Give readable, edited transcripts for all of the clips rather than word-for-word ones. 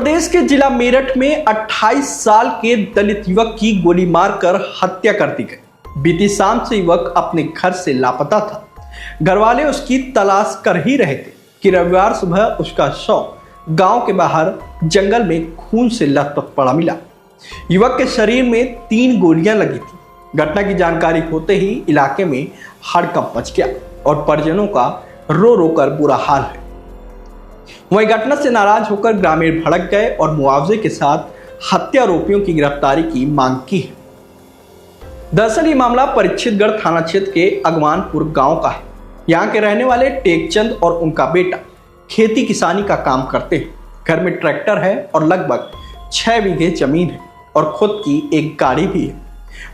प्रदेश के जिला मेरठ में 28 साल के दलित युवक की गोली मारकर हत्या कर दी गई। बीती शाम से युवक अपने घर से लापता था। घरवाले उसकी तलाश कर ही रहे थे कि रविवार सुबह उसका शव गांव के बाहर जंगल में खून से लथपथ पड़ा मिला। युवक के शरीर में 3 गोलियां लगी थी। घटना की जानकारी होते ही इलाके में हड़कंप मच गया और परिजनों का रो रो कर बुरा हाल है। वहीं घटना से नाराज होकर ग्रामीण भड़क गए और मुआवजे के साथ हत्यारोपियों की गिरफ्तारी की मांग की है। दरअसल ये मामला परीक्षितगढ़ थाना क्षेत्र के अगवानपुर गांव का है। यहाँ के रहने वाले टेकचंद और उनका बेटा खेती किसानी का काम करते हैं। घर में ट्रैक्टर है और लगभग 6 बीघे जमीन है और खुद की एक गाड़ी भी है।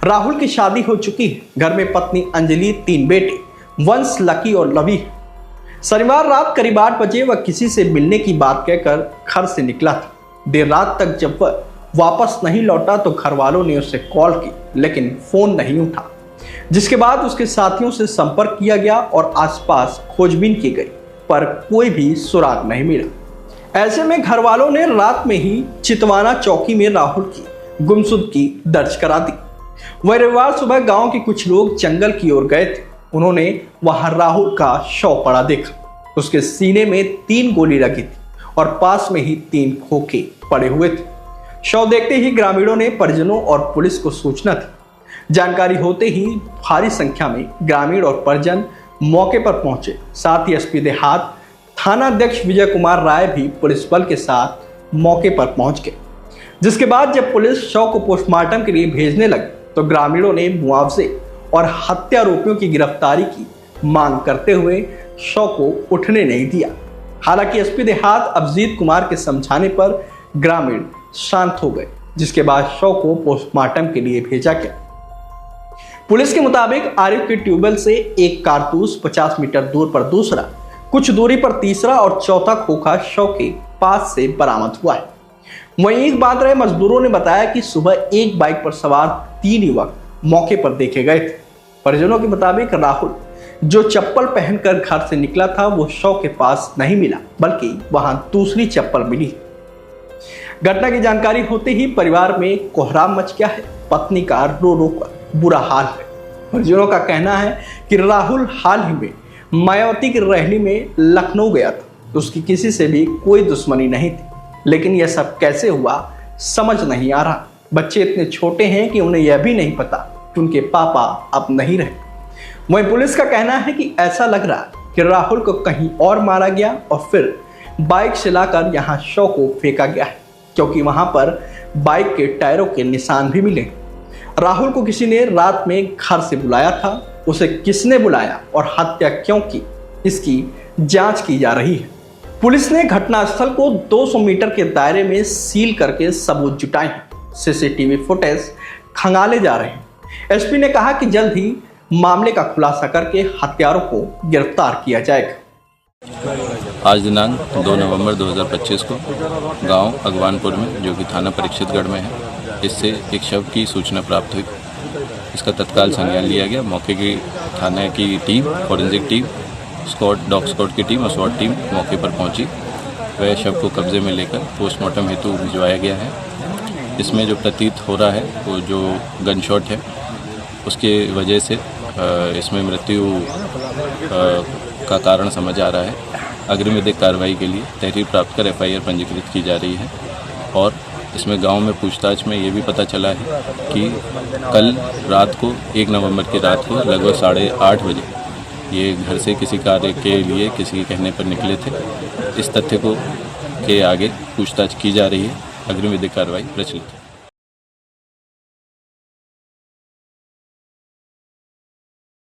राहुल की शादी हो चुकी है। घर में पत्नी अंजलि, 3 बेटे वंश, लकी और लवी है। शनिवार रात करीब 8 बजे वह किसी से मिलने की बात कहकर घर से निकला था। देर रात तक जब वह वापस नहीं लौटा तो घर वालों ने उसे कॉल की, लेकिन फोन नहीं उठा, जिसके बाद उसके साथियों से संपर्क किया गया और आसपास खोजबीन की गई, पर कोई भी सुराग नहीं मिला। ऐसे में घर वालों ने रात में ही चितवाना चौकी में राहुल की गुमशुदगी दर्ज करा दी। वह रविवार सुबह गांव के कुछ लोग जंगल की ओर गए थे। उन्होंने वहां राहुल का शव पड़ा देखा। उसके सीने में 3 गोली लगी थी और पास में ही 3 खोखे पड़े हुए थे। शव देखते ही ग्रामीणों ने परिजनों और पुलिस को सूचना दी। जानकारी होते ही भारी संख्या में ग्रामीण और परिजन मौके पर पहुंचे। साथ ही एसपी देहात थाना अध्यक्ष विजय कुमार राय भी पुलिस बल के साथ मौके पर पहुंच गए। जिसके बाद जब पुलिस शव को पोस्टमार्टम के लिए भेजने लगी तो ग्रामीणों ने मुआवजे और हत्यारोपियों की गिरफ्तारी की मांग करते हुए शव को उठने नहीं दिया। हालांकि एसपी देहात अभिजीत कुमार के समझाने पर ग्रामीण शांत हो गए, जिसके बाद शव को पोस्टमार्टम के लिए भेजा गया। पुलिस के मुताबिक आरिफ के ट्यूबवेल से एक कारतूस, 50 मीटर दूर पर दूसरा, कुछ दूरी पर तीसरा और चौथा खोखा शव के पास से बरामद हुआ है। वहीं ईंट बांध रहे मजदूरों ने बताया कि सुबह एक बाइक पर सवार 3 युवक मौके पर देखे गए थे। परिजनों के मुताबिक राहुल जो चप्पल पहनकर घर से निकला था वो शव के पास नहीं मिला, बल्कि वहां दूसरी चप्पल मिली। घटना की जानकारी होते ही परिवार में कोहराम मच गया है। पत्नी का रो रो कर बुरा हाल है। परिजनों का कहना है कि राहुल हाल ही में मायावती की रैली में लखनऊ गया था। उसकी किसी से भी कोई दुश्मनी नहीं थी, लेकिन यह सब कैसे हुआ समझ नहीं आ रहा। बच्चे इतने छोटे हैं कि उन्हें यह भी नहीं पता कि उनके पापा अब नहीं रहे। वहीं पुलिस का कहना है कि ऐसा लग रहा कि राहुल को कहीं और मारा गया और फिर बाइक से लाकर यहाँ शव को फेंका गया है, क्योंकि वहां पर बाइक के टायरों के निशान भी मिले। राहुल को किसी ने रात में घर से बुलाया था। उसे किसने बुलाया और हत्या क्यों की, इसकी जांच की जा रही है। पुलिस ने घटनास्थल को 200 मीटर के दायरे में सील करके सबूत जुटाए हैं। सीसीटीवी फुटेज खंगाले जा रहे हैं। एसपी ने कहा कि जल्द ही मामले का खुलासा करके हत्यारों को गिरफ्तार किया जाएगा। आज दिनांक 2 नवंबर 2025 को गांव अगवानपुर में, जो कि थाना परीक्षितगढ़ में है, इससे एक शव की सूचना प्राप्त हुई। इसका तत्काल संज्ञान लिया गया। मौके की थाना की team, forensic team, dog squad की टीम और स्वाट टीम मौके पर पहुंची। वह शव को कब्जे में लेकर पोस्टमार्टम हेतु भिजवाया गया है। इसमें जो प्रतीत हो रहा है वो जो गन शॉट है, उसके वजह से इसमें मृत्यु का कारण समझ आ रहा है। अग्रिम विधिक कार्रवाई के लिए तहरीर प्राप्त कर FIR पंजीकृत की जा रही है। और इसमें गांव में पूछताछ में ये भी पता चला है कि कल रात को 1 नवंबर की रात को लगभग 8:30 बजे ये घर से किसी कार्य के लिए किसी के कहने पर निकले थे। इस तथ्य को के आगे पूछताछ की जा रही है। अग्रिम विधिक कार्रवाई प्रचलित है।